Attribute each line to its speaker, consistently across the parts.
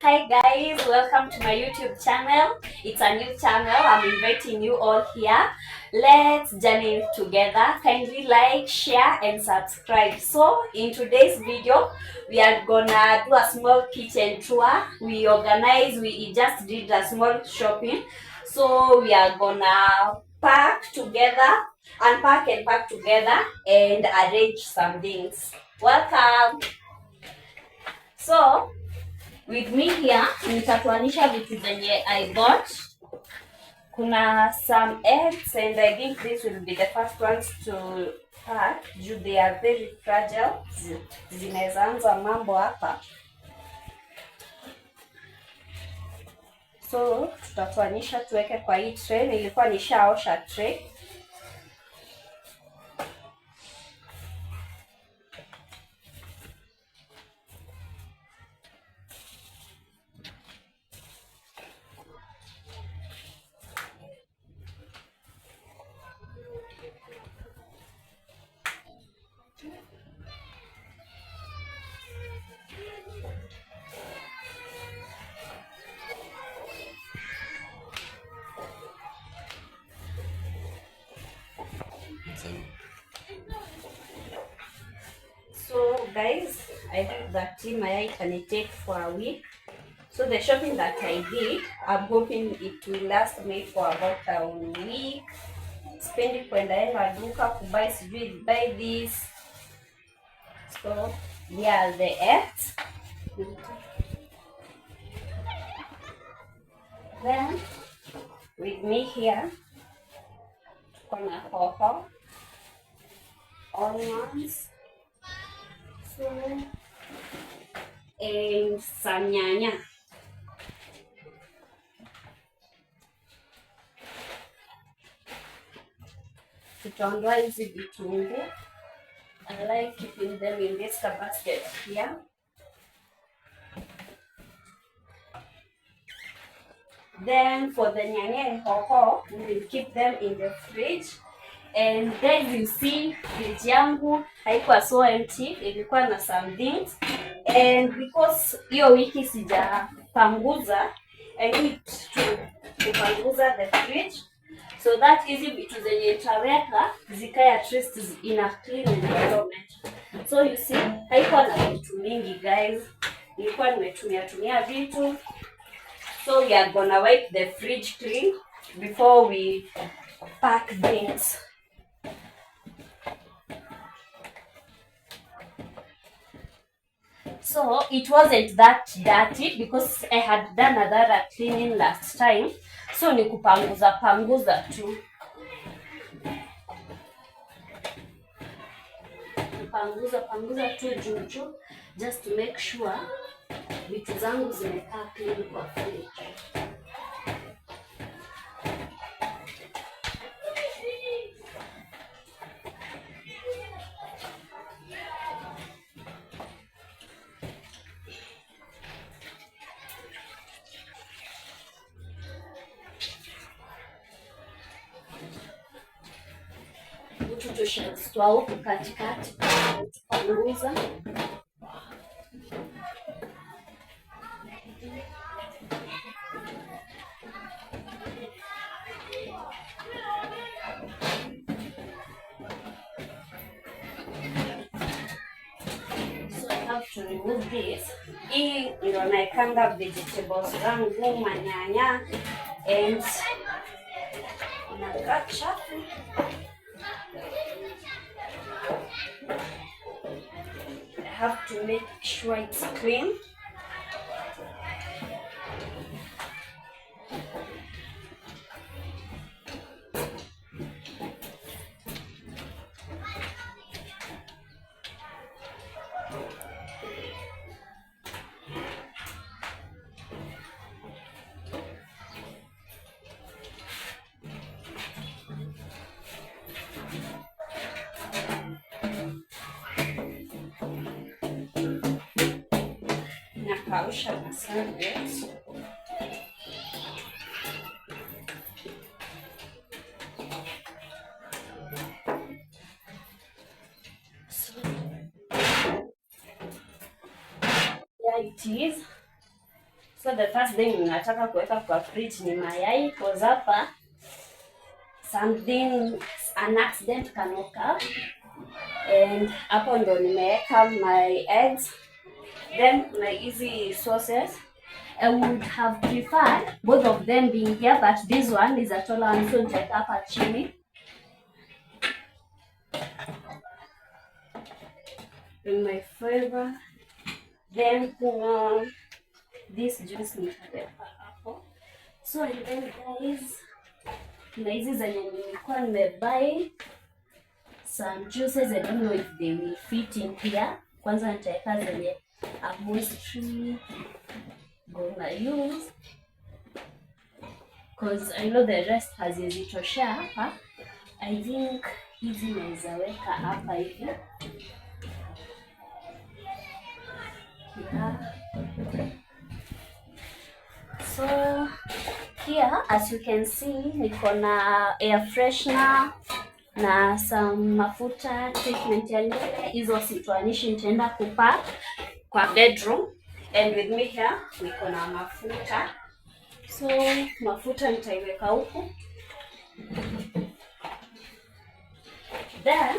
Speaker 1: Hi guys, welcome to my YouTube channel. It's a new channel. I'm inviting you all here. Let's journey together. Kindly like, share and subscribe. So in today's video, we are gonna do a small kitchen tour. We just did a small shopping. So we are gonna unpack and pack together and arrange some things. Welcome. So with me here nitatuanisha vitu zenye I got. Kuna some eggs and I think this will be the first ones to pack. They are very fragile. Zinaweza anza mambo hapa. So tutatuanisha tuweke kwa hii tray. Nilikuwa nishaosha tray. So guys, I hope that mayai can take for a week. So the shopping that I did, I'm hoping it will last me for about a week. Spendi kwenda duka kubuy buy this. So yeah, the eggs. Then with me here, kuna hoho, onions, and some nyanya. Tutaondoa hizi vitunguu. I like keeping them in this basket here. Then for the nyanya and hoho, we will keep them in the fridge. And then you see fridge yangu haikuwa so empty, ilikuwa na some things. And because hiyo wiki sijapanguza, I need to kupanguza the fridge so that hizi vitu zenye nitaweka zikae at least in a clean environment. So you see haikuwa na vitu mingi guys, nilikuwa nimetumia vitu. So we are gonna wipe the fridge clean before we pack things. So it wasn't that dirty because I had done another cleaning last time. So ni kupanguza tu. Panguza tu juu just to make sure vitu zangu zimekaa clean kwa fridge. Tutosha huku katikati kupanguza. To remove this. Hii ndio naekanga vegetables zangu, manyanya and inakaa chafu. I have to make sure it's clean. Nakausha na serviette. So, yeah, it is. So the first thing nataka kuweka kwa fridge ni mayai, cause hapa an accident can occur. And hapo ndo nimeweka my eggs. Then my easy sauces, I would have preferred both of them being here, but this one is a taller one, so nitaweka hapa chini. In my favor. Then this juice nitaweka hapo. So and then guys, na hizi zenye nilikuwa nimebuy some juices, I don't know if they will fit in here. Kwanza nitaweka zenye I'm mostly gonna use, cause I know the rest hazizitosha hapa. I think hizi naweza weka hapa hivi. Yeah. So here as you can see, niko na air freshener na some mafuta treatment ya nywele. Hizo sitoanishi, nitaenda kupack kwa bedroom. And with me here niko na mafuta, so mafuta nitaiweka huku. Then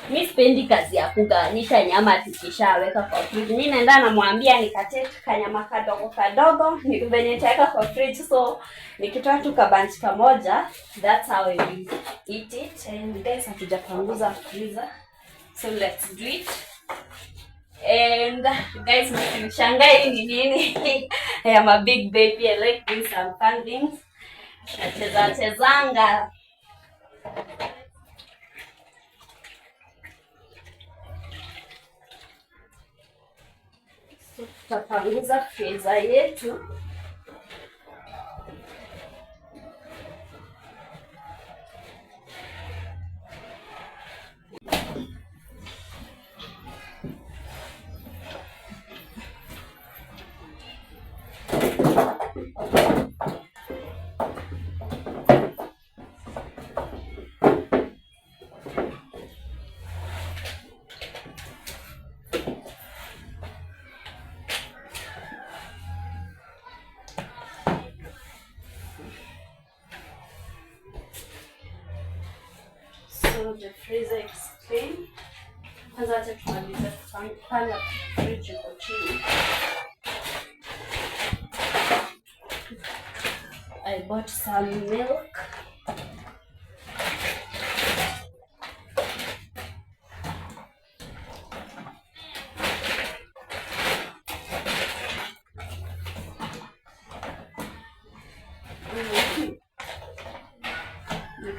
Speaker 1: mi sipendi kazi ya kuganisha nyama tukishaweka kwa fridge. Mimi naenda namwambia nikate kanyama kadogo kadogo venye nitaweka kwa fridge, so nikitoa tu kabanchi kamoja, that's how I will eat it. And guys, hatujapanguza freezer, so let's do it. And guys, mshangae ni nini? I am a big baby, I like doing some fun things. Nachezanga. So tutapanguza freezer yetu. So the freezer is clean. Kwanza acha tumalize kupanga fridge kwa chini. I bought some milk.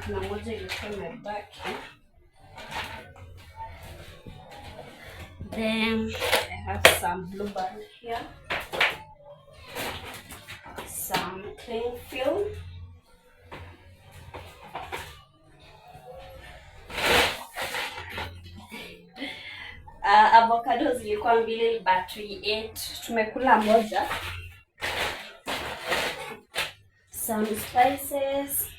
Speaker 1: Kuna moja ilikuwa imebaki. Then I have some blueberry here, some cling film, avocado zilikuwa mbili but we ate, tumekula moja. Some spices,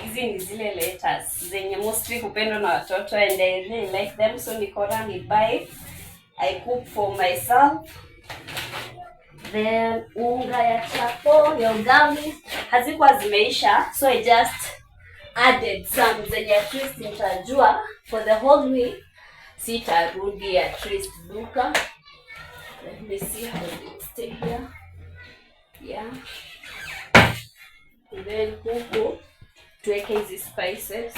Speaker 1: hizi ni zile lettuce zenye mostly kupendwa na watoto and I really like them, so nikona ni buy, I cook for myself. Then unga ya chapo ya ugali hazikuwa zimeisha, so I just added some zenye at least nitajua for the whole week sitarudi at least duka. Let me see how it stay here. Yeah. And then huku tuweke hizi spices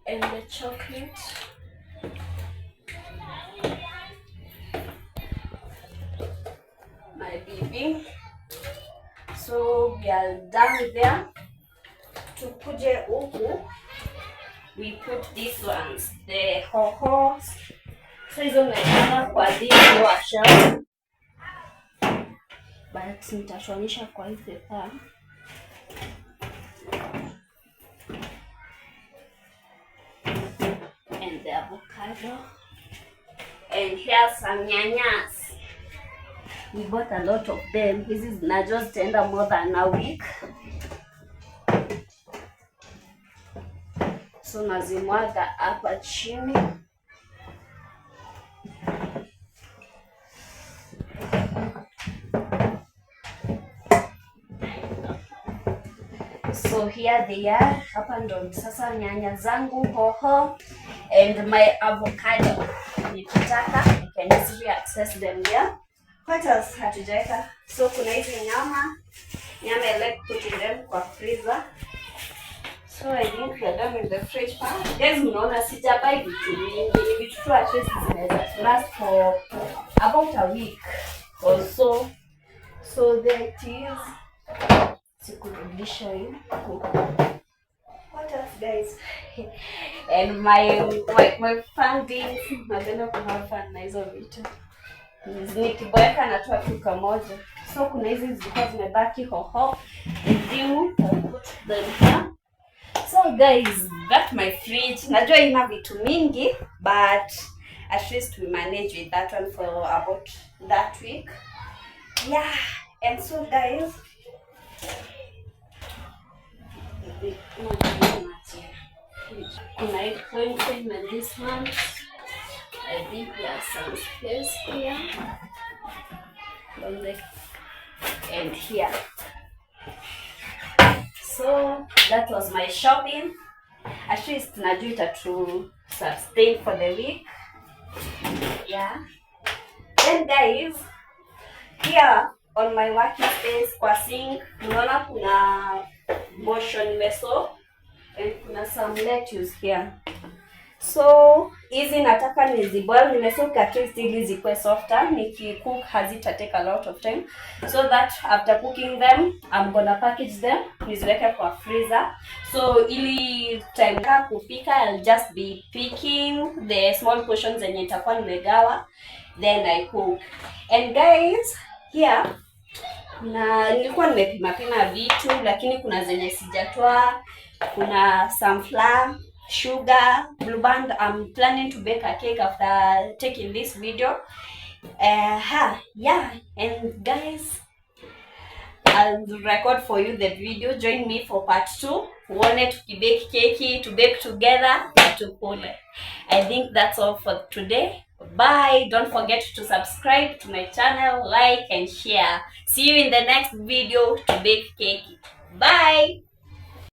Speaker 1: and the chocolate. My baby. So we are done there. Tukuje huku, we put these ones, the hoho. So hizo naipanga kwa dishwasher, but nitashonisha kwa hii paper. And the avocado. And here's some nyanyas. We bought a lot of them. This is not just tender more than a week. So nazimwaga hapa chini. So here they are. Hapa ndo sasa nyanya zangu, hoho and my avocado. Nikitaka you can easily access them here. What else hatujaweka? So kuna hizi nyama I like putting them kwa freezer. So I think we are done with the fridge part. Guys, mnaona sijabai vitu mingi. Ni vitu tu at least zinaweza last for about a week or so. So there it is. Sikurudisha hii. What else, guys? And my funding, napenda kuhave fun na hizo vitu. Nikiboeka natoa tu kamoja. So kuna hizi zilikuwa zimebaki, hoho, ndimu, I'll put them here. So guys, that's my fridge. Najua ina vitu mingi, but at least we manage with that one for about that week. Yeah, and so guys, kuna hii coin and this one. I think there's some space here. And here. So that was my shopping. At least najua to sustain for the week. Yeah. Then guys, here on my working space kwa sink, unaona kuna motion nimeso and kuna some lettuce here. So hizi nataka niziboil, nimesoka at least ili zikuwe softer. Nikikook hazita take a lot of time, so that after cooking them I'm gonna package them, niziweke kwa freezer. So ili time ka kupika I'll just be picking the small portions zenye nitakuwa nimegawa, then I cook. And guys, here na nilikuwa nimepima vitu lakini kuna zenye sijatoa. Kuna sunflower, sugar, blue band. I'm planning to bake a cake after taking this video. Yeah, and guys, I'll record for you the video. Join me for part 2. Wanted to bake cake, to bake together, to pull. I think that's all for today. Bye. Don't forget to subscribe to my channel, like and share. See you in the next video to bake cake. Bye.